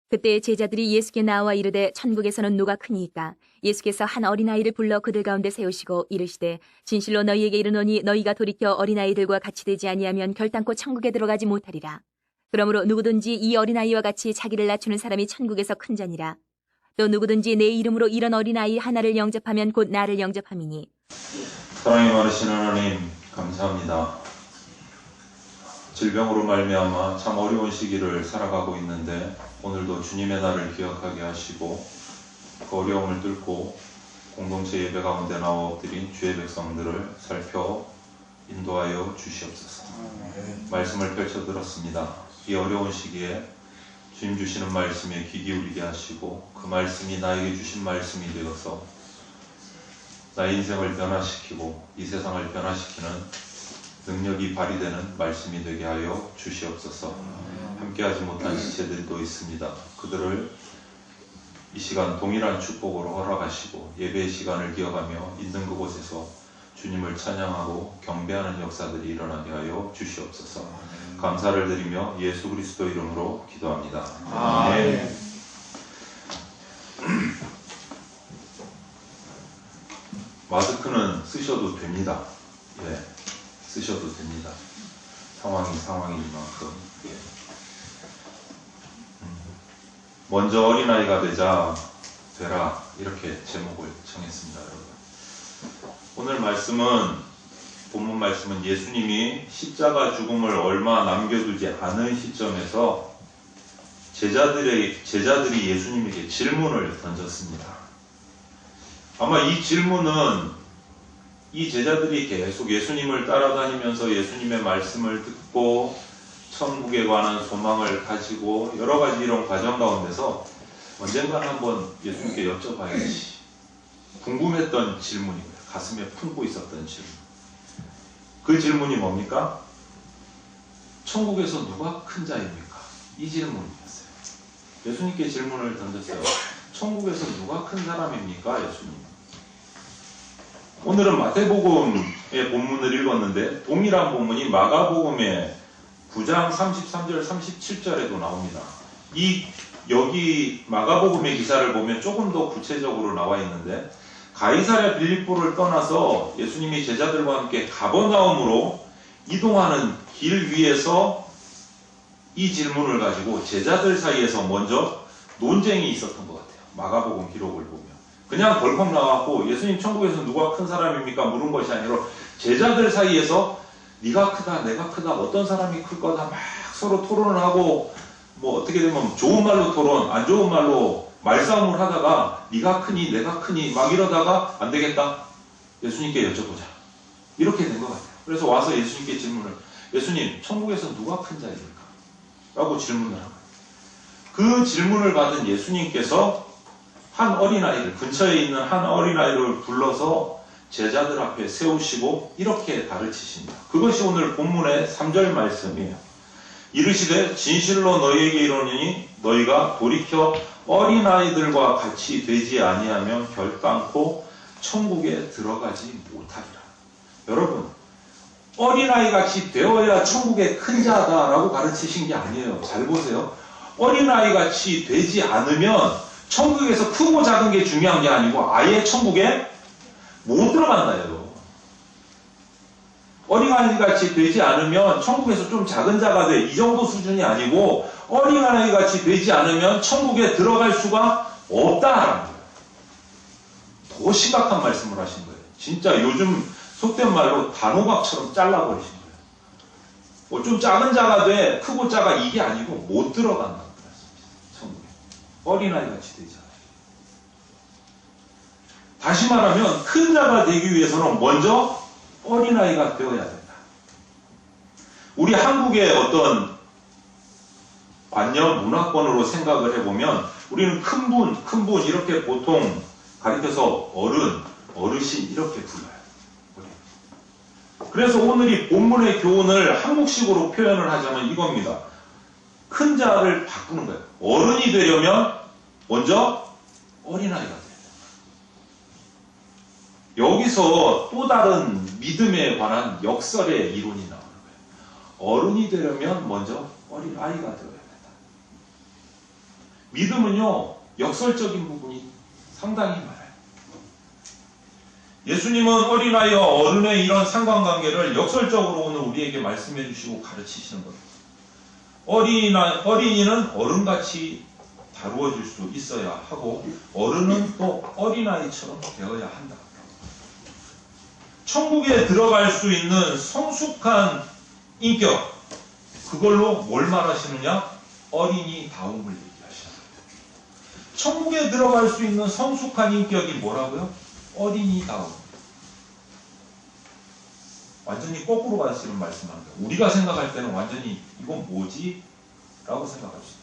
그때 제자들이 예수께 나와 이르되 천국에서는 누가 크니이까? 예수께서 한 어린아이를 불러 그들 가운데 세우시고 이르시되 진실로 너희에게 이르노니 너희가 돌이켜 어린아이들과 같이 되지 아니하면 결단코 천국에 들어가지 못하리라. 그러므로 누구든지 이 어린아이와 같이 자기를 낮추는 사람이 천국에서 큰 자니라. 또 누구든지 내 이름으로 이런 어린아이 하나를 영접하면 곧 나를 영접함이니. 사랑이 많으신 하나님 감사합니다. 질병으로 말미암아 참 어려운 시기를 살아가고 있는데 오늘도 주님의 날을 기억하게 하시고 그 어려움을 뚫고 공동체 예배 가운데 나와 엎드린 주의 백성들을 살펴 인도하여 주시옵소서. 말씀을 펼쳐 들었습니다. 이 어려운 시기에 주님 주시는 말씀에 귀 기울이게 하시고 그 말씀이 나에게 주신 말씀이 되어서 나의 인생을 변화시키고 이 세상을 변화시키는 능력이 발휘되는 말씀이 되게 하여 주시옵소서. 함께하지 못한 지체들도 있습니다. 그들을 이 시간 동일한 축복으로 허락하시고 예배의 시간을 기억하며 있는 그곳에서 주님을 찬양하고 경배하는 역사들이 일어나게 하여 주시옵소서. 감사를 드리며 예수 그리스도 이름으로 기도합니다. 아멘. 마스크는 쓰셔도 됩니다. 예, 쓰셔도 됩니다. 상황이 상황이니만큼. 예. 먼저 어린아이가 되라 이렇게 제목을 정했습니다. 여러분. 오늘 본문 말씀은 예수님이 십자가 죽음을 얼마 남겨두지 않은 시점에서 제자들이 예수님에게 질문을 던졌습니다. 아마 이 질문은 이 제자들이 계속 예수님을 따라다니면서 예수님의 말씀을 듣고 천국에 관한 소망을 가지고 여러 가지 이런 과정 가운데서 언젠가 한번 예수님께 여쭤봐야지 궁금했던 질문이고요. 가슴에 품고 있었던 질문. 그 질문이 뭡니까? 천국에서 누가 큰 자입니까? 이 질문이었어요. 예수님께 질문을 던졌어요. 천국에서 누가 큰 사람입니까? 예수님. 오늘은 마태복음의 본문을 읽었는데 동일한 본문이 마가복음의 9장 33절 37절에도 나옵니다. 여기 마가복음의 기사를 보면 조금 더 구체적으로 나와 있는데 가이사랴 빌립보를 떠나서 예수님이 제자들과 함께 가버나움으로 이동하는 길 위에서 이 질문을 가지고 제자들 사이에서 먼저 논쟁이 있었던 것 같아요. 마가복음 기록을 보면. 그냥 벌컥 나왔고 예수님 천국에서 누가 큰 사람입니까? 물은 것이 아니라 제자들 사이에서 네가 크다 내가 크다 어떤 사람이 클 거다 막 서로 토론을 하고 뭐 어떻게 되면 좋은 말로 토론 안 좋은 말로 말싸움을 하다가 네가 크니 내가 크니 막 이러다가 안 되겠다 예수님께 여쭤보자 이렇게 된 것 같아요. 그래서 와서 예수님께 질문을 예수님 천국에서 누가 큰 자입니까? 라고 질문을 합니다. 그 질문을 받은 예수님께서 한 어린아이를 근처에 있는 한 어린아이를 불러서 제자들 앞에 세우시고 이렇게 가르치십니다. 그것이 오늘 본문의 3절 말씀이에요. 이르시되 진실로 너희에게 이르노니 너희가 돌이켜 어린아이들과 같이 되지 아니하면 결단코 천국에 들어가지 못하리라. 여러분 어린아이같이 되어야 천국의 큰 자다라고 가르치신 게 아니에요. 잘 보세요. 어린아이같이 되지 않으면 천국에서 크고 작은 게 중요한 게 아니고 아예 천국에 못 들어간다요. 어린아이같이 되지 않으면 천국에서 좀 작은 자가 돼. 이 정도 수준이 아니고 어린아이같이 되지 않으면 천국에 들어갈 수가 없다라는 거예요. 더 심각한 말씀을 하신 거예요. 진짜 요즘 속된 말로 단호박처럼 잘라버리신 거예요. 뭐 좀 작은 자가 돼. 크고 작아 이게 아니고 못 들어간다는 말씀이죠. 천국에. 어린아이같이 되지 않아요. 다시 말하면 큰 자가 되기 위해서는 먼저 어린아이가 되어야 된다. 우리 한국의 어떤 관념 문화권으로 생각을 해보면 우리는 큰 분 이렇게 보통 가리켜서 어르신 이렇게 불러요. 그래서 오늘 이 본문의 교훈을 한국식으로 표현을 하자면 이겁니다. 큰 자를 바꾸는 거예요. 어른이 되려면 먼저 어린아이가 돼요. 여기서 또 다른 믿음에 관한 역설의 이론이 나오는 거예요. 어른이 되려면 먼저 어린아이가 되어야 된다. 믿음은요, 역설적인 부분이 상당히 많아요. 예수님은 어린아이와 어른의 이런 상관관계를 역설적으로 오늘 우리에게 말씀해 주시고 가르치시는 겁니다. 어린이는 어른같이 다루어질 수 있어야 하고, 어른은 또 어린아이처럼 되어야 한다. 천국에 들어갈 수 있는 성숙한 인격, 그걸로 뭘 말하시느냐? 어린이다움을 얘기하시는 거예요. 천국에 들어갈 수 있는 성숙한 인격이 뭐라고요? 어린이다움. 완전히 거꾸로 가르치는 말씀합니다. 우리가 생각할 때는 완전히 이건 뭐지? 라고 생각할 수 있어요.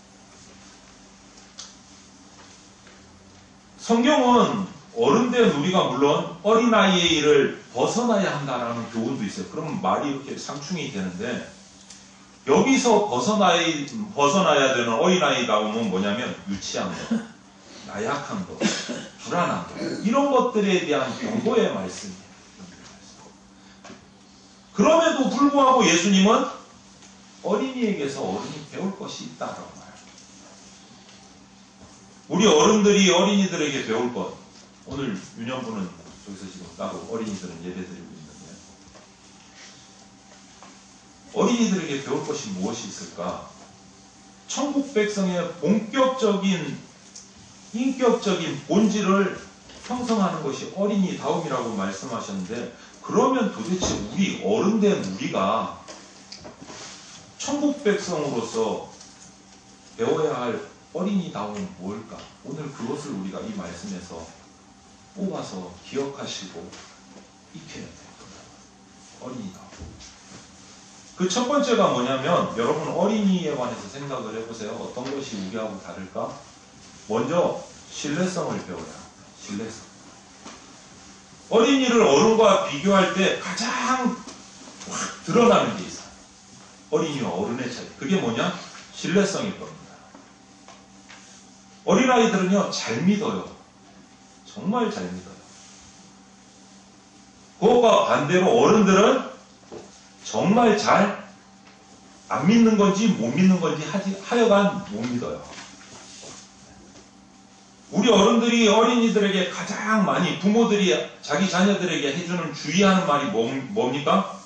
성경은 어른된 우리가 물론 어린아이의 일을 벗어나야 한다라는 교훈도 있어요. 그러면 말이 이렇게 상충이 되는데, 여기서 벗어나야 되는 어린아이다움은 뭐냐면 유치한 것, 나약한 것, 불안한 것, 이런 것들에 대한 경고의 말씀이에요. 그럼에도 불구하고 예수님은 어린이에게서 어른이 배울 것이 있다라고 말해요. 우리 어른들이 어린이들에게 배울 것, 오늘 유년부는 저기서 지금 따로 어린이들은 예배드리고 있는데, 어린이들에게 배울 것이 무엇이 있을까? 천국 백성의 본격적인 인격적인 본질을 형성하는 것이 어린이다움이라고 말씀하셨는데, 그러면 도대체 우리 어른된 우리가 천국 백성으로서 배워야 할 어린이다움은 뭘까? 오늘 그것을 우리가 이 말씀에서 뽑아서 기억하시고 익혀야 됩니다. 어린이다움. 그 첫 번째가 뭐냐면, 여러분 어린이에 관해서 생각을 해보세요. 어떤 것이 우리하고 다를까? 먼저 신뢰성을 배워야 합니다. 신뢰성. 어린이를 어른과 비교할 때 가장 확 드러나는 게 있어요. 어린이와 어른의 차이. 그게 뭐냐? 신뢰성일 겁니다. 어린아이들은요, 잘 믿어요. 정말 잘 믿어요. 그것과 반대로 어른들은 정말 잘 안 믿는 건지 못 믿는 건지 하여간 못 믿어요. 우리 어른들이 어린이들에게 가장 많이, 부모들이 자기 자녀들에게 해주는 주의하는 말이 뭡니까?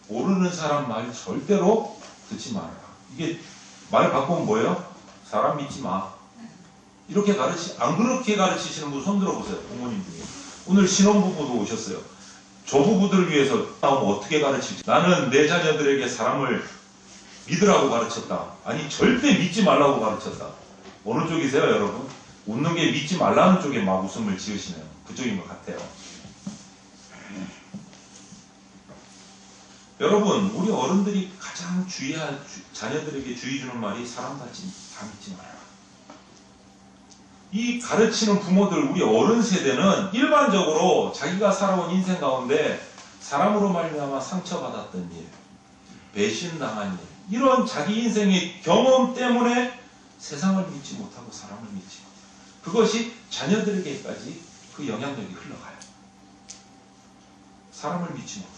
모르는 사람 말 절대로 듣지 말아라. 이게 말 바꾸면 뭐예요? 사람 믿지 마. 이렇게 안 그렇게 가르치시는 분 손 들어보세요. 부모님 중에. 오늘 신혼부부도 오셨어요. 저 부부들을 위해서 나오면 어떻게 가르치지? 나는 내 자녀들에게 사람을 믿으라고 가르쳤다. 아니, 절대 믿지 말라고 가르쳤다. 어느 쪽이세요, 여러분? 웃는 게 믿지 말라는 쪽에 막 웃음을 지으시네요. 그쪽인 것 같아요. 여러분, 우리 어른들이 가장 자녀들에게 주의 주는 말이 사람 다 믿지 마라. 이 가르치는 부모들, 우리 어른 세대는 일반적으로 자기가 살아온 인생 가운데 사람으로 말미암아 상처받았던 일, 배신당한 일, 이런 자기 인생의 경험 때문에 세상을 믿지 못하고 사람을 믿지 못해요. 그것이 자녀들에게까지 그 영향력이 흘러가요. 사람을 믿지 못해요.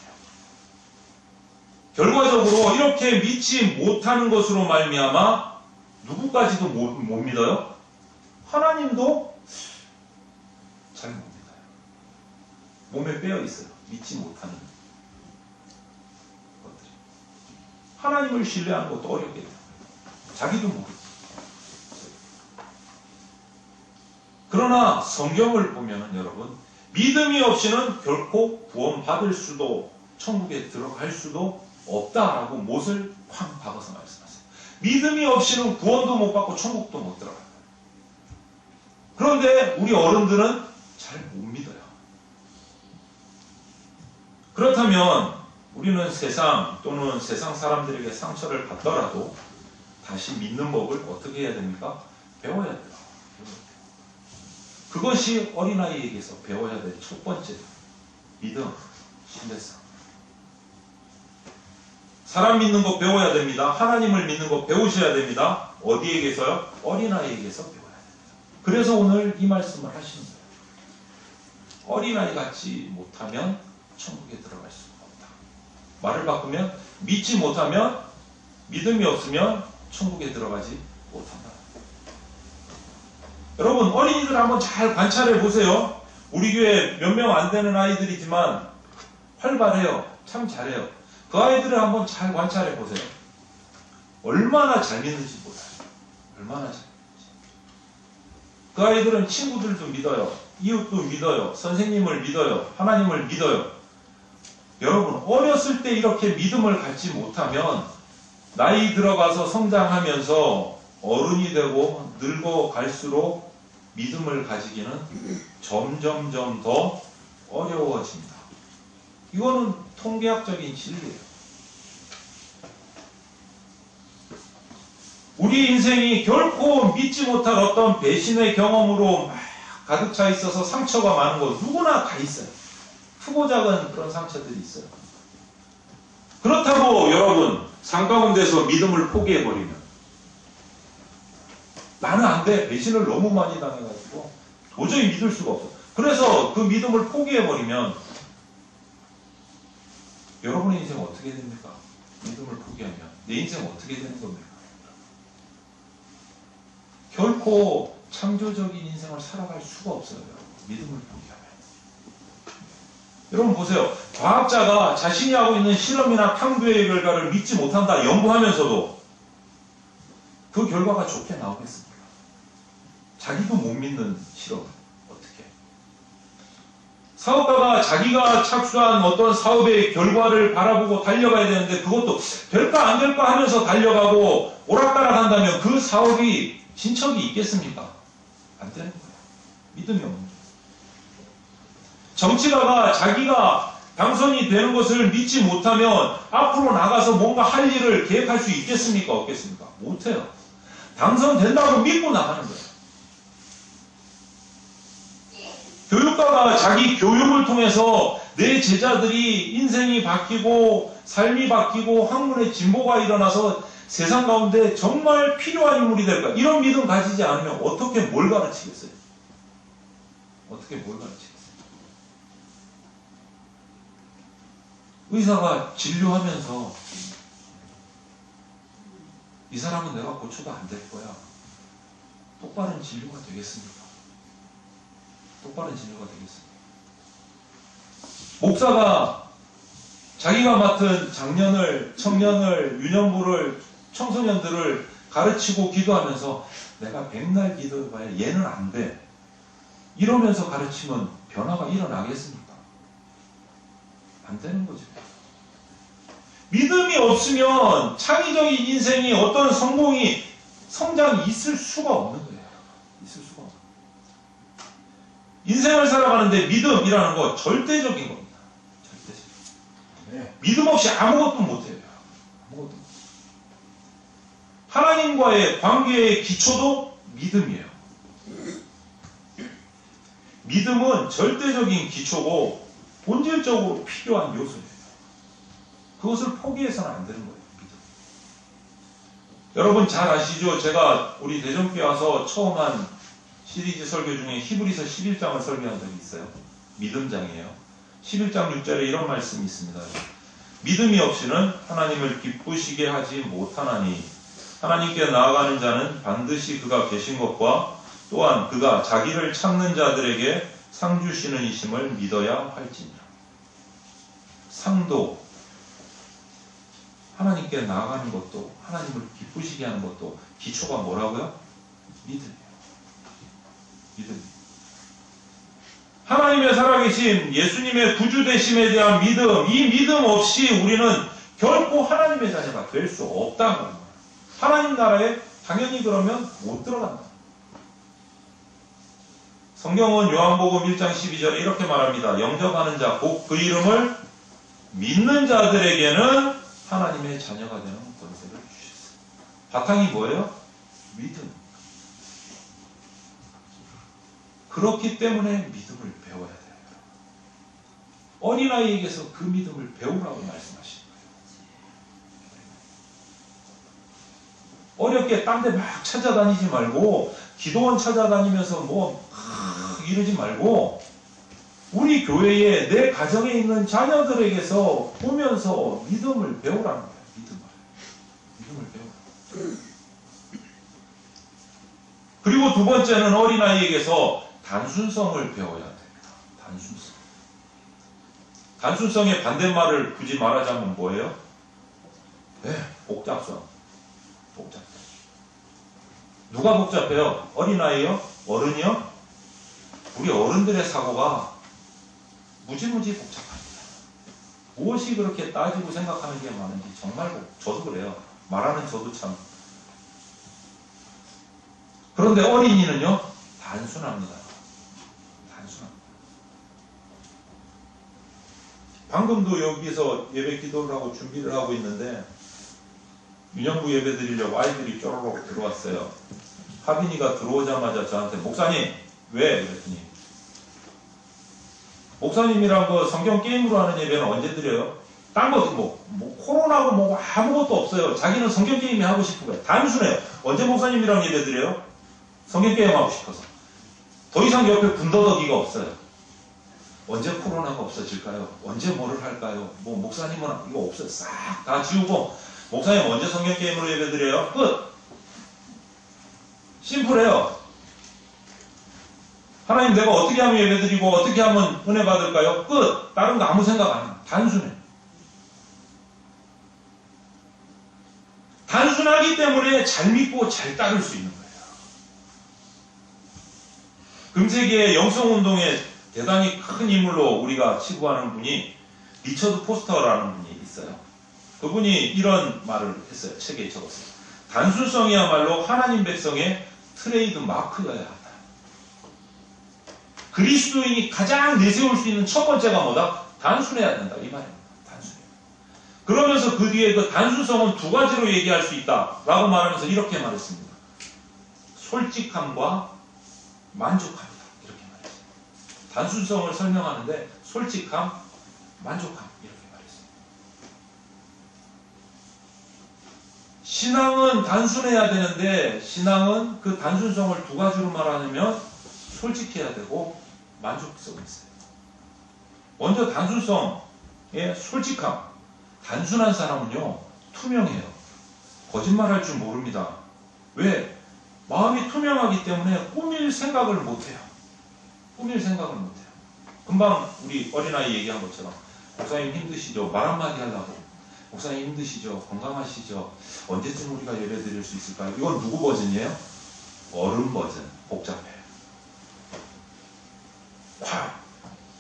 결과적으로 이렇게 믿지 못하는 것으로 말미암아 누구까지도 못 믿어요? 하나님도 잘 못 믿어요. 몸에 빼어 있어요. 믿지 못하는 것들이. 하나님을 신뢰하는 것도 어렵게 돼요. 자기도 모르고. 그러나 성경을 보면은 여러분, 믿음이 없이는 결코 구원받을 수도, 천국에 들어갈 수도 없다라고 못을 쾅 박아서 말씀하세요. 믿음이 없이는 구원도 못 받고 천국도 못 들어가요. 그런데 우리 어른들은 잘 못 믿어요. 그렇다면 우리는 세상 또는 세상 사람들에게 상처를 받더라도 다시 믿는 법을 어떻게 해야 됩니까? 배워야 돼요. 그것이 어린아이에게서 배워야 될 첫 번째 믿음, 신뢰성. 사람 믿는 거 배워야 됩니다. 하나님을 믿는 거 배우셔야 됩니다. 어디에게서요? 어린아이에게서 배워야 됩니다. 그래서 오늘 이 말씀을 하시는 거예요. 어린아이 같지 못하면 천국에 들어갈 수가 없다. 말을 바꾸면 믿지 못하면, 믿음이 없으면 천국에 들어가지 못한다. 여러분 어린이들 한번 잘 관찰해 보세요. 우리 교회 몇 명 안 되는 아이들이지만 활발해요. 참 잘해요. 그 아이들을 한번 잘 관찰해 보세요. 얼마나 잘 믿는지 몰라요. 얼마나 잘 믿는지. 그 아이들은 친구들도 믿어요. 이웃도 믿어요. 선생님을 믿어요. 하나님을 믿어요. 여러분 어렸을 때 이렇게 믿음을 갖지 못하면 나이 들어가서 성장하면서 어른이 되고 늙어갈수록 믿음을 가지기는 점점점 더 어려워집니다. 이거는 통계학적인 진리예요. 우리 인생이 결코 믿지 못할 어떤 배신의 경험으로 막 가득 차 있어서 상처가 많은 거 누구나 다 있어요. 크고 작은 그런 상처들이 있어요. 그렇다고 여러분 산 가운데서 믿음을 포기해버리면 나는 안 돼. 배신을 너무 많이 당해가지고 도저히 믿을 수가 없어. 그래서 그 믿음을 포기해버리면 여러분의 인생 어떻게 됩니까? 믿음을 포기하면 내 인생 어떻게 되는 겁니까? 결코 창조적인 인생을 살아갈 수가 없어요. 믿음을 포기하면. 여러분 보세요. 과학자가 자신이 하고 있는 실험이나 탐구의 결과를 믿지 못한다 연구하면서도 그 결과가 좋게 나오겠습니까? 자기도 못 믿는 실험 어떻게? 사업가가 자기가 착수한 어떤 사업의 결과를 바라보고 달려가야 되는데 그것도 될까 안 될까 하면서 달려가고 오락가락한다면 그 사업이 진척이 있겠습니까? 안 되는 거예요. 믿음이 없는 거예요. 정치가가 자기가 당선이 되는 것을 믿지 못하면 앞으로 나가서 뭔가 할 일을 계획할 수 있겠습니까? 없겠습니까? 못해요. 당선된다고 믿고 나가는 거예요. 교육가가 자기 교육을 통해서 내 제자들이 인생이 바뀌고 삶이 바뀌고 학문의 진보가 일어나서 세상 가운데 정말 필요한 인물이 될까? 이런 믿음 가지지 않으면 어떻게 뭘 가르치겠어요? 어떻게 뭘 가르치겠어요? 의사가 진료하면서 이 사람은 내가 고쳐도 안 될 거야. 똑바른 진료가 되겠습니까? 똑바른 진료가 되겠습니까? 목사가 자기가 맡은 장년을, 청년을, 유년부를, 청소년들을 가르치고 기도하면서 내가 백날 기도해봐야 얘는 안 돼. 이러면서 가르치면 변화가 일어나겠습니까? 안 되는 거죠. 믿음이 없으면 창의적인 인생이 어떤 성장이 있을 수가 없는 거예요. 있을 수가 없는 거예요. 인생을 살아가는데 믿음이라는 거 절대적인 겁니다. 절대적인. 네. 믿음 없이 아무것도 못해요. 아무것도 못해요. 하나님과의 관계의 기초도 믿음이에요. 믿음은 절대적인 기초고 본질적으로 필요한 요소예요. 그것을 포기해서는 안 되는 거예요. 믿음. 여러분 잘 아시죠? 제가 우리 대전교회 와서 처음 한 시리즈 설교 중에 히브리서 11장을 설교한 적이 있어요. 믿음장이에요. 11장 6절에 이런 말씀이 있습니다. 믿음이 없이는 하나님을 기쁘시게 하지 못하나니 하나님께 나아가는 자는 반드시 그가 계신 것과 또한 그가 자기를 찾는 자들에게 상 주시는 이심을 믿어야 할지니라. 상도 하나님께 나아가는 것도 하나님을 기쁘시게 하는 것도 기초가 뭐라고요? 믿음이에요. 믿음. 하나님의 살아계신 예수님의 구주되심에 대한 믿음, 이 믿음 없이 우리는 결코 하나님의 자녀가 될 수 없다는 거예요. 하나님 나라에 당연히 그러면 못 들어간다. 성경은 요한복음 1장 12절에 이렇게 말합니다. 영접하는 자, 곧 그 이름을 믿는 자들에게는 하나님의 자녀가 되는 권세를 주셨어요. 바탕이 뭐예요? 믿음. 그렇기 때문에 믿음을 배워야 돼요. 어린아이에게서 그 믿음을 배우라고 말씀하시는 거예요. 어렵게 딴 데 막 찾아다니지 말고 기도원 찾아다니면서 이러지 말고 우리 교회에 내 가정에 있는 자녀들에게서 보면서 믿음을 배우라는 거예요. 믿음을 배우라. 그리고 두 번째는 어린아이에게서 단순성을 배워야 됩니다. 단순성. 단순성의 반대말을 굳이 말하자면 뭐예요? 네, 복잡성. 복잡. 누가 복잡해요? 어린아이요? 어른이요? 우리 어른들의 사고가 무지무지 복잡합니다. 무엇이 그렇게 따지고 생각하는 게 많은지 정말 저도 그래요. 말하는 저도 참. 그런데 어린이는요, 단순합니다. 단순합니다. 방금도 여기서 예배 기도를 하고 준비를 하고 있는데 유년부 예배 드리려고 아이들이 쪼로록 들어왔어요. 하빈이가 들어오자마자 저한테 목사님 왜? 그랬더니 목사님이란 거 성경 게임으로 하는 예배는 언제 드려요? 딴 거 코로나고 뭐 아무것도 없어요. 자기는 성경 게임이 하고 싶은 거예요. 단순해요. 언제 목사님이랑 예배 드려요? 성경 게임 하고 싶어서. 더 이상 옆에 군더더기가 없어요. 언제 코로나가 없어질까요? 언제 뭐를 할까요? 뭐 목사님은 이거 없어요. 싹 다 지우고 목사님 언제 성경 게임으로 예배 드려요? 끝. 심플해요. 하나님 내가 어떻게 하면 예배 드리고 어떻게 하면 은혜 받을까요? 끝. 다른 거 아무 생각 안 해요. 단순해. 단순하기 때문에 잘 믿고 잘 따를 수 있는 거예요. 금세기의 영성운동에 대단히 큰 인물로 우리가 치부하는 분이 리처드 포스터라는 분이 있어요. 그분이 이런 말을 했어요. 책에 적었어요. 단순성이야말로 하나님 백성의 트레이드 마크여야 한다. 그리스도인이 가장 내세울 수 있는 첫 번째가 뭐다? 단순해야 된다. 이 말입니다. 단순해. 그러면서 그 뒤에 그 단순성은 두 가지로 얘기할 수 있다. 라고 말하면서 이렇게 말했습니다. 솔직함과 만족함이다. 이렇게 말했습니다. 단순성을 설명하는데 솔직함, 만족함. 이렇게 말했습니다. 신앙은 단순해야 되는데 신앙은 그 단순성을 두 가지로 말하면 솔직해야 되고 만족성이 있어요. 먼저 단순성의 솔직함. 단순한 사람은요, 투명해요. 거짓말할 줄 모릅니다. 왜? 마음이 투명하기 때문에 꾸밀 생각을 못해요. 꾸밀 생각을 못해요. 금방 우리 어린아이 얘기한 것처럼 목사님 힘드시죠? 말 한마디 하려고. 목사님 힘드시죠? 건강하시죠? 언제쯤 우리가 예배 드릴 수 있을까요? 이건 누구 버전이에요? 어른 버전. 복잡해요.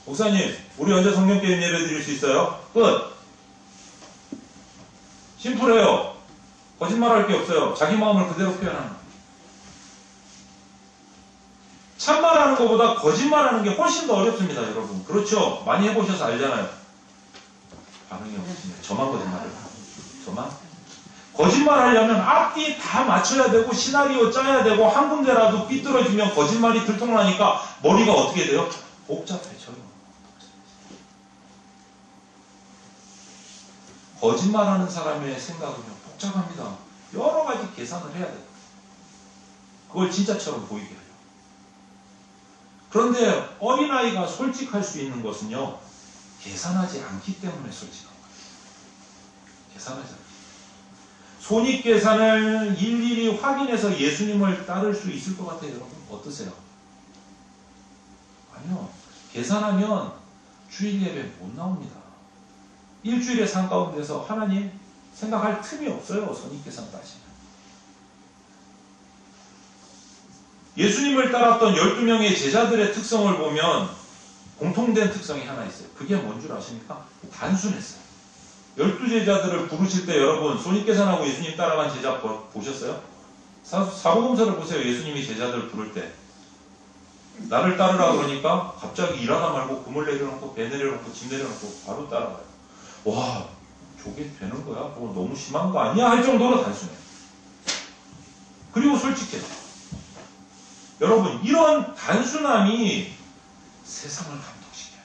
목사님, 우리 언제 성경게임 예배 드릴 수 있어요? 끝! 심플해요. 거짓말할 게 없어요. 자기 마음을 그대로 표현하는 거예요. 참말하는 것보다 거짓말하는 게 훨씬 더 어렵습니다, 여러분. 그렇죠? 많이 해보셔서 알잖아요. 반응이 없으시네요. 저만 거짓말을 해요. 저만? 거짓말하려면 앞뒤 다 맞춰야 되고 시나리오 짜야 되고 한 군데라도 삐뚤어지면 거짓말이 들통나니까 머리가 어떻게 돼요? 복잡해져요. 거짓말하는 사람의 생각은요, 복잡합니다. 여러 가지 계산을 해야 돼요. 그걸 진짜처럼 보이게 해요. 그런데 어린아이가 솔직할 수 있는 것은요, 계산하지 않기 때문에 솔직한 거예요. 계산하지 않기. 손익계산을 일일이 확인해서 예수님을 따를 수 있을 것 같아요, 여러분. 어떠세요? 아니요. 계산하면 주일 예배 못 나옵니다. 일주일의 삶 가운데서 하나님 생각할 틈이 없어요. 손익계산 따시면. 예수님을 따랐던 12명의 제자들의 특성을 보면 공통된 특성이 하나 있어요. 그게 뭔 줄 아십니까? 단순했어요. 12제자들을 부르실 때 여러분 손익계산하고 예수님 따라간 제자 보셨어요? 사복음서를 보세요. 예수님이 제자들을 부를 때 나를 따르라 그러니까 갑자기 일하다 말고 그물 내려놓고 배 내려놓고 짐 내려놓고 바로 따라가요. 와, 저게 되는 거야? 그거 너무 심한 거 아니야? 할 정도로 단순해요. 그리고 솔직해요. 여러분, 이런 단순함이 세상을 감동시켜요.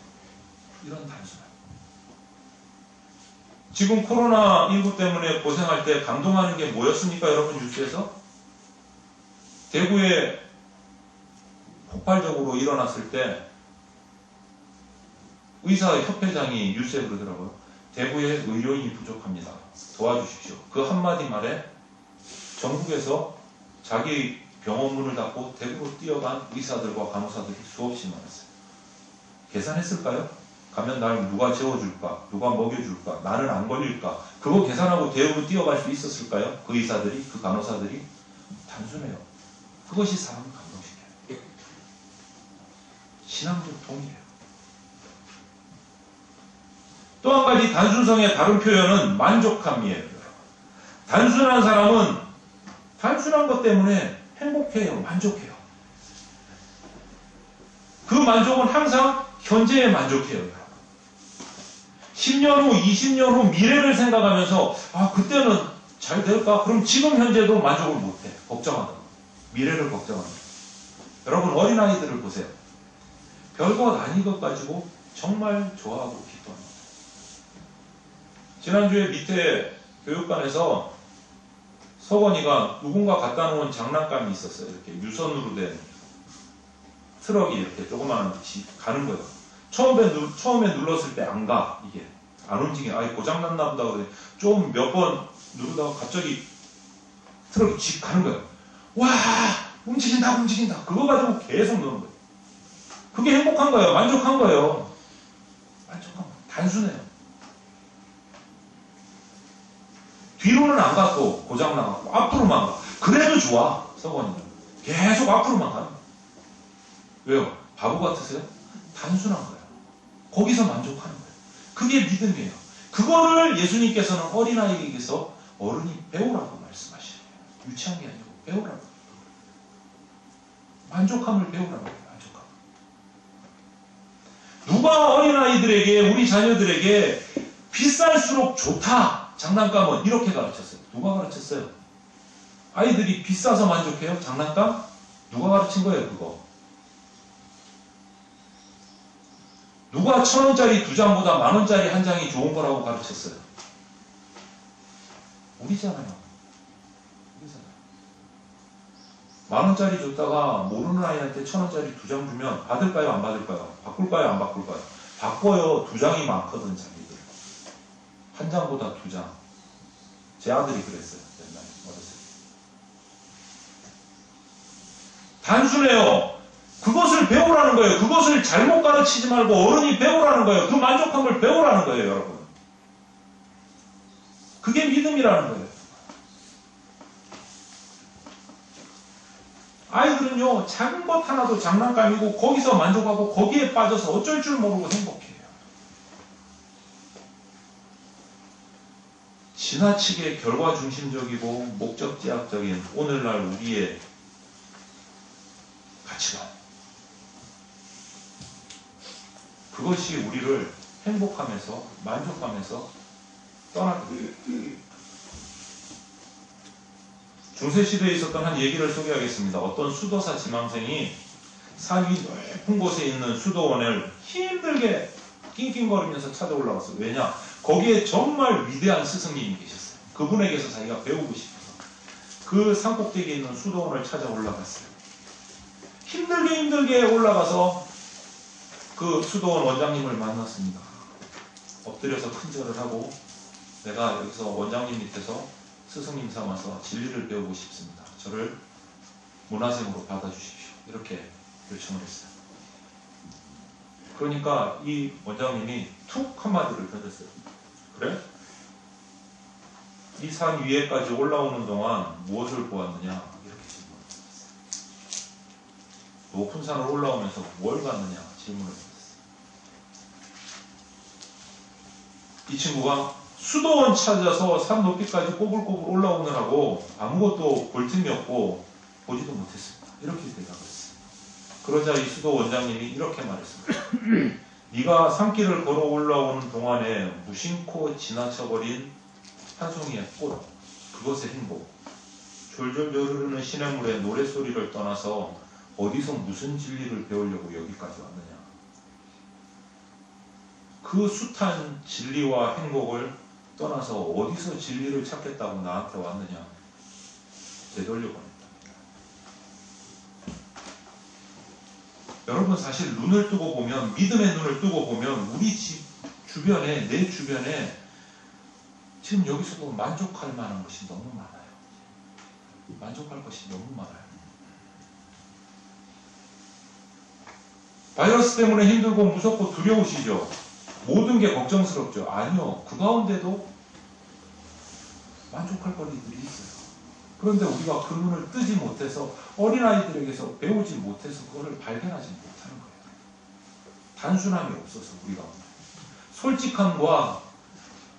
이런 단순함. 지금 코로나19 때문에 고생할 때 감동하는 게 뭐였습니까? 여러분 뉴스에서? 대구에 폭발적으로 일어났을 때 의사협회장이 뉴스에 그러더라고요. 대구에 의료인이 부족합니다. 도와주십시오. 그 한마디 말에 전국에서 자기 병원 문을 닫고 대구로 뛰어간 의사들과 간호사들이 수없이 많았어요. 계산했을까요? 가면 날 누가 재워줄까? 누가 먹여줄까? 나는 안 걸릴까? 그거 계산하고 대구로 뛰어갈 수 있었을까요? 그 의사들이, 그 간호사들이? 단순해요. 그것이 사람을 감동시켜요. 신앙적 통일이에요. 또 한 가지 단순성의 다른 표현은 만족함이에요. 단순한 사람은 단순한 것 때문에 행복해요. 만족해요. 그 만족은 항상 현재에 만족해요. 10년 후, 20년 후 미래를 생각하면서 그때는 잘 될까? 그럼 지금 현재도 만족을 못해. 걱정하다. 미래를 걱정한다. 여러분 어린아이들을 보세요. 별것 아닌 것 가지고 정말 좋아하고 기뻐합니다. 지난주에 밑에 교육관에서 서건이가 누군가 갖다 놓은 장난감이 있었어요. 이렇게 유선으로 된 트럭이 이렇게 조그마한 가는 거예요. 처음에 눌렀을 때 안 가. 이게 안 움직여. 고장났나 보다. 그래. 좀 몇 번 누르다가 갑자기 트럭이 집 가는 거예요. 와! 움직인다. 그거 가지고 계속 노는 거예요. 그게 행복한 거예요. 만족한 거예요. 만족한 거예요. 단순해요. 뒤로는 안 갔고 고장나고 앞으로만 가. 그래도 좋아. 서건이는 계속 앞으로만 가는 거예요. 왜요? 바보 같으세요? 단순한 거예요. 거기서 만족하는 거예요. 그게 믿음이에요. 그거를 예수님께서는 어린아이에게서 어른이 배우라고 말씀하시는 거예요. 유치한 게 아니고 배우라고. 만족함을 배우라고 해요. 만족함. 누가 어린아이들에게, 우리 자녀들에게 비쌀수록 좋다. 장난감은 이렇게 가르쳤어요. 누가 가르쳤어요? 아이들이 비싸서 만족해요? 장난감? 누가 가르친 거예요, 그거? 누가 1,000원짜리 2장보다 10,000원짜리 1장이 좋은 거라고 가르쳤어요? 우리잖아요. 10,000원짜리 줬다가 모르는 아이한테 1,000원짜리 2장 주면 받을까요? 안 받을까요? 바꿀까요? 안 바꿀까요? 바꿔요. 2장이 많거든, 자기들. 1장보다 2장. 제 아들이 그랬어요. 옛날에 어렸을 때. 단순해요. 그것을 배우라는 거예요. 그것을 잘못 가르치지 말고 어른이 배우라는 거예요. 그 만족함을 배우라는 거예요, 여러분. 그게 믿음이라는 거예요. 아이들은요, 작은 것 하나도 장난감이고 거기서 만족하고 거기에 빠져서 어쩔 줄 모르고 행복해요. 지나치게 결과 중심적이고 목적지향적인 오늘날 우리의 가치관. 그것이 우리를 행복하면서 만족하면서 떠나게 돼요. 중세시대에 있었던 한 얘기를 소개하겠습니다. 어떤 수도사 지망생이 산 위 높은 곳에 있는 수도원을 힘들게 낑낑거리면서 찾아 올라갔어요. 왜냐? 거기에 정말 위대한 스승님이 계셨어요. 그분에게서 자기가 배우고 싶어서 그 산꼭대기에 있는 수도원을 찾아 올라갔어요. 힘들게 올라가서 그 수도원 원장님을 만났습니다. 엎드려서 큰절을 하고 내가 여기서 원장님 밑에서 스승님 삼아서 진리를 배우고 싶습니다. 저를 문화생으로 받아주십시오. 이렇게 요청을 했어요. 그러니까 이 원장님이 툭 한마디를 던졌어요. 그래? 이 산 위에까지 올라오는 동안 무엇을 보았느냐? 이렇게 질문을 했어요. 높은 산을 올라오면서 뭘 봤느냐? 질문을 했어요. 이 친구가 수도원 찾아서 산 높이까지 꼬불꼬불 올라오느라고 아무것도 볼 틈이 없고 보지도 못했습니다. 이렇게 대답을 했어요. 그러자 이 수도 원장님이 이렇게 말했습니다. 네가 산길을 걸어 올라오는 동안에 무심코 지나쳐버린 한 송이의 꽃, 그것의 행복, 졸졸 흐르는 시냇물의 노랫소리를 떠나서 어디서 무슨 진리를 배우려고 여기까지 왔느냐. 그 숱한 진리와 행복을 떠나서 어디서 진리를 찾겠다고 나한테 왔느냐. 되돌려보냈다. 여러분 사실 눈을 뜨고 보면, 믿음의 눈을 뜨고 보면 우리 집 주변에, 내 주변에 지금 여기서도 만족할 만한 것이 너무 많아요. 만족할 것이 너무 많아요. 바이러스 때문에 힘들고 무섭고 두려우시죠? 모든 게 걱정스럽죠? 아니요. 그 가운데도 만족할 거리들이 있어요. 그런데 우리가 그 눈을 뜨지 못해서 어린아이들에게서 배우지 못해서 그거를 발견하지 못하는 거예요. 단순함이 없어서 우리가 솔직함과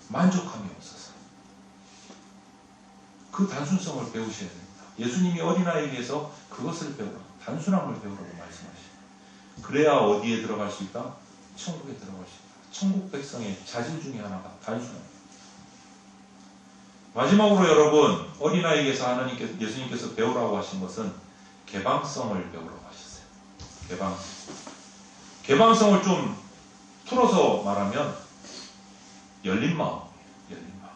만족함이 없어서 그 단순성을 배우셔야 됩니다. 예수님이 어린아이에게서 그것을 배우라고, 단순함을 배우라고 말씀하시죠. 그래야 어디에 들어갈 수 있다? 천국에 들어갈 수 있다. 천국 백성의 자질 중에 하나가 단순함입니다. 마지막으로 여러분, 어린아이에게서 예수님께서 배우라고 하신 것은 개방성을 배우라고 하셨어요. 개방성을 좀 풀어서 말하면 열린 마음이에요. 열린 마음.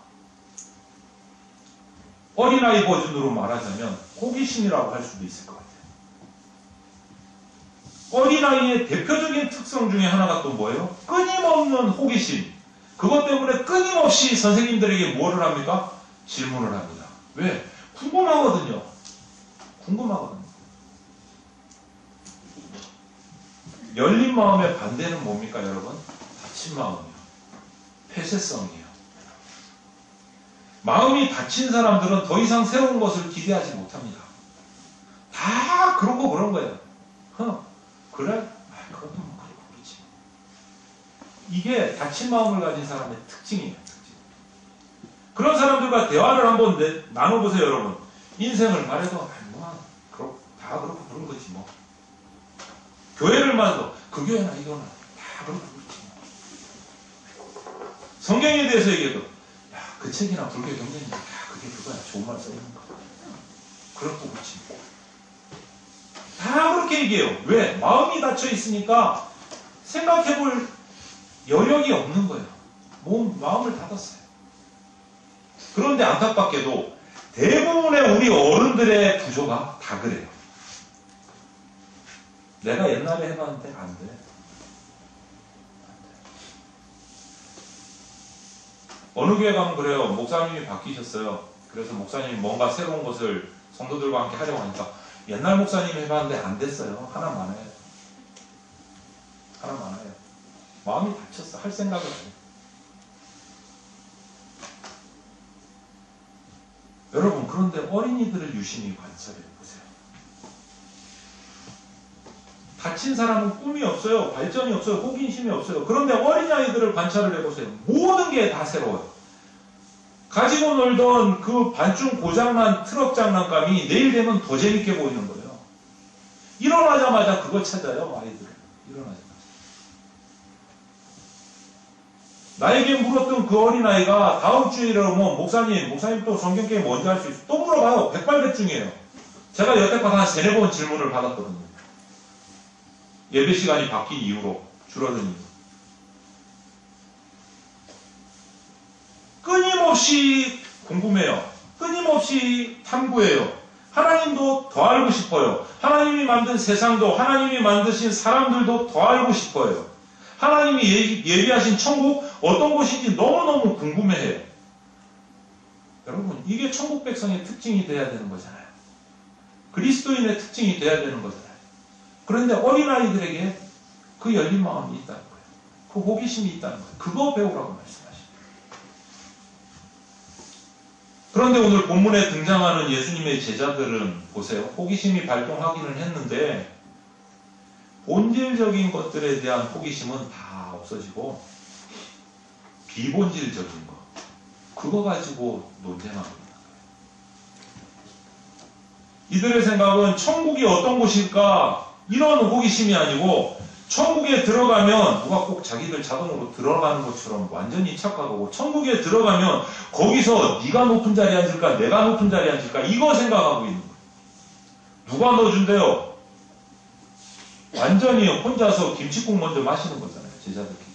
어린아이 버전으로 말하자면 호기심이라고 할 수도 있을 것 같아요. 어린아이의 대표적인 특성 중에 하나가 또 뭐예요? 끊임없는 호기심. 그것 때문에 끊임없이 선생님들에게 뭐를 합니까? 질문을 합니다. 왜? 궁금하거든요. 열린 마음의 반대는 뭡니까, 여러분? 닫힌 마음이에요. 폐쇄성이에요. 마음이 닫힌 사람들은 더 이상 새로운 것을 기대하지 못합니다. 다 그렇고 그런 거예요. 그래? 그것도 뭐 그렇고 그렇지. 이게 닫힌 마음을 가진 사람의 특징이에요. 그런 사람들과 대화를 한번 나눠보세요, 여러분. 인생을 말해도 다 그렇고 그런 거지 뭐. 교회를 말해도 그 교회나 이거나 다 그렇고 그렇지 뭐. 성경에 대해서 얘기해도 그 책이나 불교 경전인데 그게 그거야. 좋은 말 써있는 거. 그렇고 그렇지 뭐. 다 그렇게 얘기해요. 왜? 마음이 닫혀 있으니까 생각해볼 여력이 없는 거예요. 마음을 닫았어요. 그런데 안타깝게도 대부분의 우리 어른들의 구조가 다 그래요. 내가 옛날에 해봤는데 안 돼. 어느 교회 가면 그래요. 목사님이 바뀌셨어요. 그래서 목사님이 뭔가 새로운 것을 성도들과 함께 하려고 하니까 옛날 목사님이 해봤는데 안 됐어요. 하나 많아요. 마음이 닫혔어. 할 생각을 안 해요. 여러분, 그런데 어린이들을 유심히 관찰해 보세요. 닫힌 사람은 꿈이 없어요. 발전이 없어요. 호기심이 없어요. 그런데 어린아이들을 관찰을 해보세요. 모든 게 다 새로워요. 가지고 놀던 그 반쯤 고장난 트럭 장난감이 내일 되면 더 재밌게 보이는 거예요. 일어나자마자 그거 찾아요, 아이들은. 일어나자마자. 나에게 물었던 그 어린아이가 다음 주일에 오면 목사님 또 성경 게임 언제 할 수 있어? 또 물어봐요. 백발백중이에요. 제가 여태껏 한 3-4번 질문을 받았거든요. 예배 시간이 바뀐 이후로 줄어든 이유. 끊임없이 궁금해요. 끊임없이 탐구해요. 하나님도 더 알고 싶어요. 하나님이 만든 세상도, 하나님이 만드신 사람들도 더 알고 싶어요. 하나님이 예비하신 천국 어떤 곳인지 너무너무 궁금해해요. 여러분, 이게 천국 백성의 특징이 돼야 되는 거잖아요. 그리스도인의 특징이 돼야 되는 거잖아요. 그런데 어린아이들에게 그 열린 마음이 있다는 거예요. 그 호기심이 있다는 거예요. 그거 배우라고 말씀하십니다. 그런데 오늘 본문에 등장하는 예수님의 제자들은 보세요. 호기심이 발동하기는 했는데 본질적인 것들에 대한 호기심은 다 없어지고 비본질적인 것, 그거 가지고 논쟁하고 있는 거예요. 이들의 생각은 천국이 어떤 곳일까 이런 호기심이 아니고 천국에 들어가면 누가 꼭 자기들 자동으로 들어가는 것처럼 완전히 착각하고 천국에 들어가면 거기서 네가 높은 자리에 앉을까 내가 높은 자리에 앉을까 이거 생각하고 있는 거예요. 누가 넣어준대요? 완전히 혼자서 김치국 먼저 마시는 거잖아요. 제자들끼리.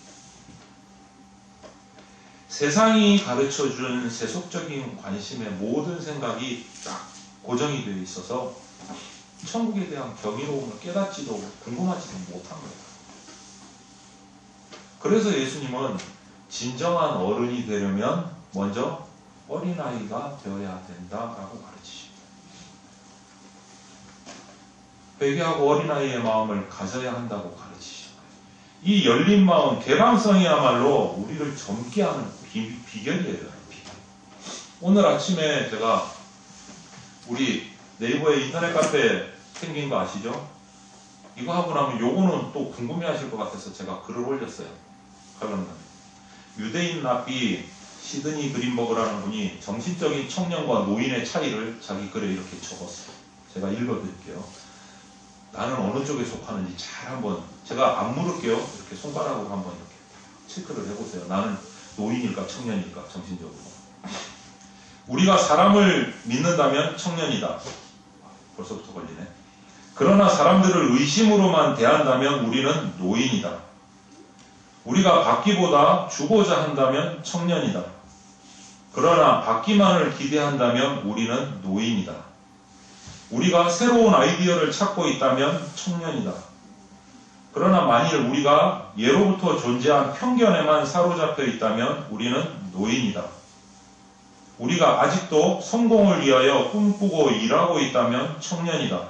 세상이 가르쳐준 세속적인 관심의 모든 생각이 딱 고정이 되어 있어서 천국에 대한 경이로움을 깨닫지도 궁금하지도 못한 거예요. 그래서 예수님은 진정한 어른이 되려면 먼저 어린아이가 되어야 된다라고 가르치십니다. 회개하고 어린아이의 마음을 가져야 한다고 가르치신 거예요. 이 열린 마음, 개방성이야말로 우리를 젊게 하는 비결이에요. 비결. 오늘 아침에 제가 우리 네이버에 인터넷 카페 생긴 거 아시죠? 이거 하고 나면 요거는 또 궁금해 하실 것 같아서 제가 글을 올렸어요. 유대인 랍비 시드니 그린버그라는 분이 정신적인 청년과 노인의 차이를 자기 글에 이렇게 적었어요. 제가 읽어드릴게요. 나는 어느 쪽에 속하는지 잘 한번, 제가 안 물을게요. 이렇게 손가락으로 한번 이렇게 체크를 해보세요. 나는 노인일까 청년일까 정신적으로. 우리가 사람을 믿는다면 청년이다. 벌써부터 걸리네. 그러나 사람들을 의심으로만 대한다면 우리는 노인이다. 우리가 받기보다 주고자 한다면 청년이다. 그러나 받기만을 기대한다면 우리는 노인이다. 우리가 새로운 아이디어를 찾고 있다면 청년이다. 그러나 만일 우리가 예로부터 존재한 편견에만 사로잡혀 있다면 우리는 노인이다. 우리가 아직도 성공을 위하여 꿈꾸고 일하고 있다면 청년이다.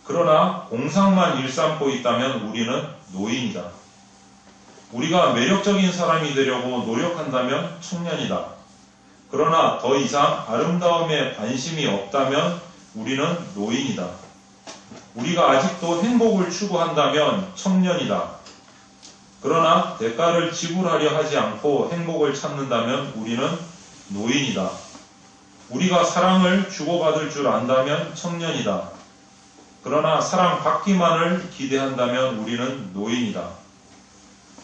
그러나 공상만 일삼고 있다면 우리는 노인이다. 우리가 매력적인 사람이 되려고 노력한다면 청년이다. 그러나 더 이상 아름다움에 관심이 없다면 우리는 노인이다. 우리가 아직도 행복을 추구한다면 청년이다. 그러나 대가를 지불하려 하지 않고 행복을 찾는다면 우리는 노인이다. 우리가 사랑을 주고받을 줄 안다면 청년이다. 그러나 사랑받기만을 기대한다면 우리는 노인이다.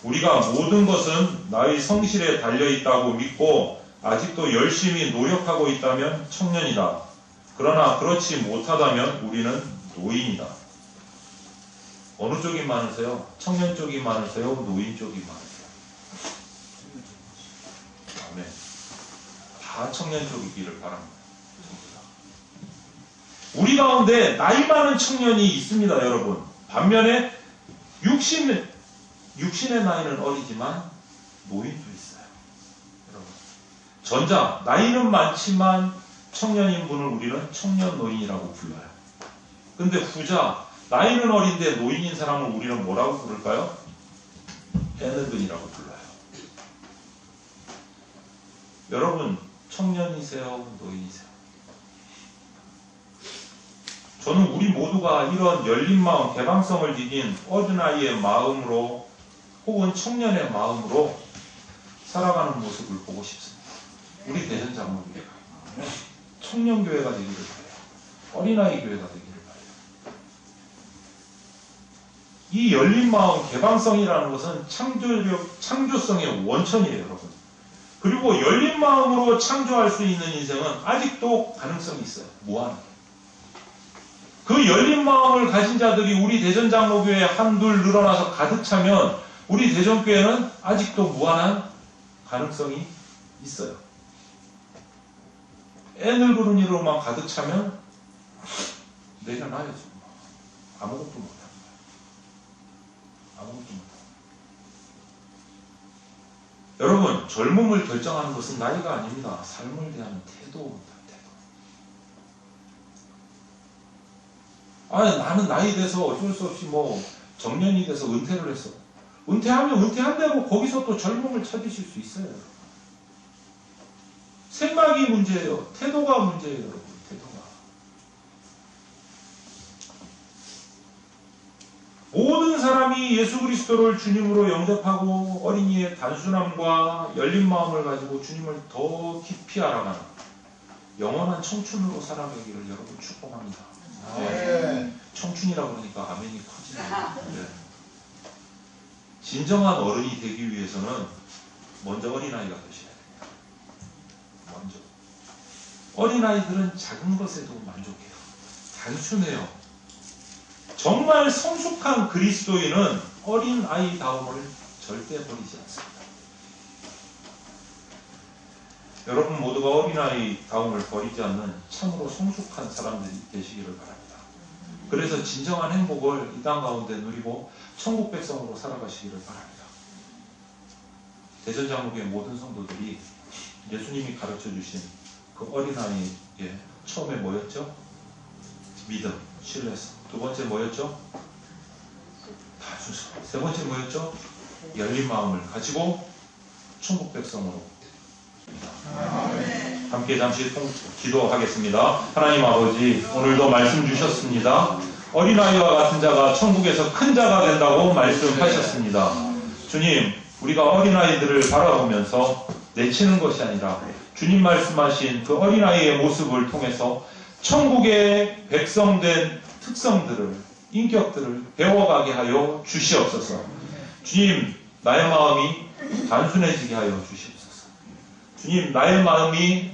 우리가 모든 것은 나의 성실에 달려있다고 믿고 아직도 열심히 노력하고 있다면 청년이다. 그러나 그렇지 못하다면 우리는 노인이다. 어느 쪽이 많으세요? 청년 쪽이 많으세요? 노인 쪽이 많으세요? 아멘. 다 청년 쪽이기를 바랍니다. 우리 가운데 나이 많은 청년이 있습니다, 여러분. 반면에 육신의 나이는 어리지만 노인도 있어요. 여러분. 전자, 나이는 많지만 청년인 분을 우리는 청년 노인이라고 불러요. 근데 후자, 나이는 어린데 노인인 사람을 우리는 뭐라고 부를까요? 애늙은이라고 불러요. 여러분, 청년이세요? 노인이세요? 저는 우리 모두가 이런 열린 마음, 개방성을 지닌 어린아이의 마음으로 혹은 청년의 마음으로 살아가는 모습을 보고 싶습니다. 우리 대전장로교회가 청년교회가 되기를 바라요. 어린아이 교회가 되기를 바라요. 이 열린 마음, 개방성이라는 것은 창조성의 원천이에요, 여러분. 그리고 열린 마음으로 창조할 수 있는 인생은 아직도 가능성이 있어요. 무한하게. 그 열린 마음을 가진 자들이 우리 대전장로교회에 한둘 늘어나서 가득 차면 우리 대전교회는 아직도 무한한 가능성이 있어요. 애늙은이로만 가득 차면 내려놔야죠. 아무것도 못합니다. 아무것도 못합니다. 여러분, 젊음을 결정하는 것은 나이가 아닙니다. 삶을 대하는 태도입니다. 아니, 나는 나이 돼서 어쩔 수 없이 정년이 돼서 은퇴를 했어. 은퇴하면 은퇴한 대로 거기서 또 젊음을 찾으실 수 있어요. 생각이 문제예요. 태도가 문제예요, 여러분. 태도가. 모든 사람이 예수 그리스도를 주님으로 영접하고 어린이의 단순함과 열린 마음을 가지고 주님을 더 깊이 알아가는 영원한 청춘으로 살아가기를 여러분 축복합니다. 네. 청춘이라고 그러니까 아멘이 커지네요. 네. 진정한 어른이 되기 위해서는 먼저 어린아이가 되셔야 돼요. 먼저. 어린아이들은 작은 것에도 만족해요. 단순해요. 정말 성숙한 그리스도인은 어린아이다움을 절대 버리지 않습니다. 여러분 모두가 어린아이다움을 버리지 않는 참으로 성숙한 사람들이 되시기를 바랍니다. 그래서 진정한 행복을 이 땅 가운데 누리고 천국 백성으로 살아가시기를 바랍니다. 대전장로교회 모든 성도들이 예수님이 가르쳐 주신 그 어린아이의 처음에 뭐였죠? 믿음, 신뢰성, 두 번째 뭐였죠? 단순. 세 번째 뭐였죠? 열린 마음을 가지고 천국 백성으로. 함께 잠시 기도하겠습니다. 하나님 아버지, 오늘도 말씀 주셨습니다. 어린아이와 같은 자가 천국에서 큰 자가 된다고 말씀하셨습니다. 주님, 우리가 어린아이들을 바라보면서 내치는 것이 아니라 주님 말씀하신 그 어린아이의 모습을 통해서 천국의 백성된 특성들을, 인격들을 배워가게 하여 주시옵소서. 주님, 나의 마음이 단순해지게 하여 주시옵소서. 주님, 나의 마음이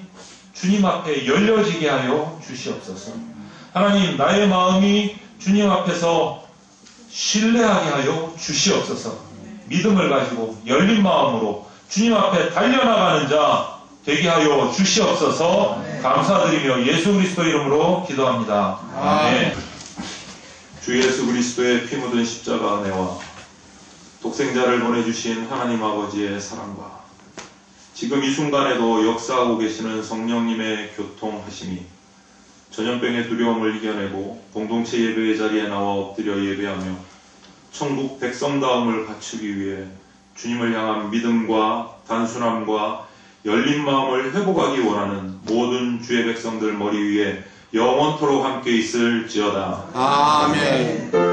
주님 앞에 열려지게 하여 주시옵소서. 하나님, 나의 마음이 주님 앞에서 신뢰하게 하여 주시옵소서. 믿음을 가지고 열린 마음으로 주님 앞에 달려나가는 자 되게 하여 주시옵소서. 감사드리며 예수 그리스도 이름으로 기도합니다. 아멘. 주 예수 그리스도의 피 묻은 십자가 은혜와 독생자를 보내주신 하나님 아버지의 사랑과 지금 이 순간에도 역사하고 계시는 성령님의 교통하심이 전염병의 두려움을 이겨내고 공동체 예배의 자리에 나와 엎드려 예배하며 천국 백성다움을 갖추기 위해 주님을 향한 믿음과 단순함과 열린 마음을 회복하기 원하는 모든 주의 백성들 머리 위에 영원토록 함께 있을지어다. 아멘.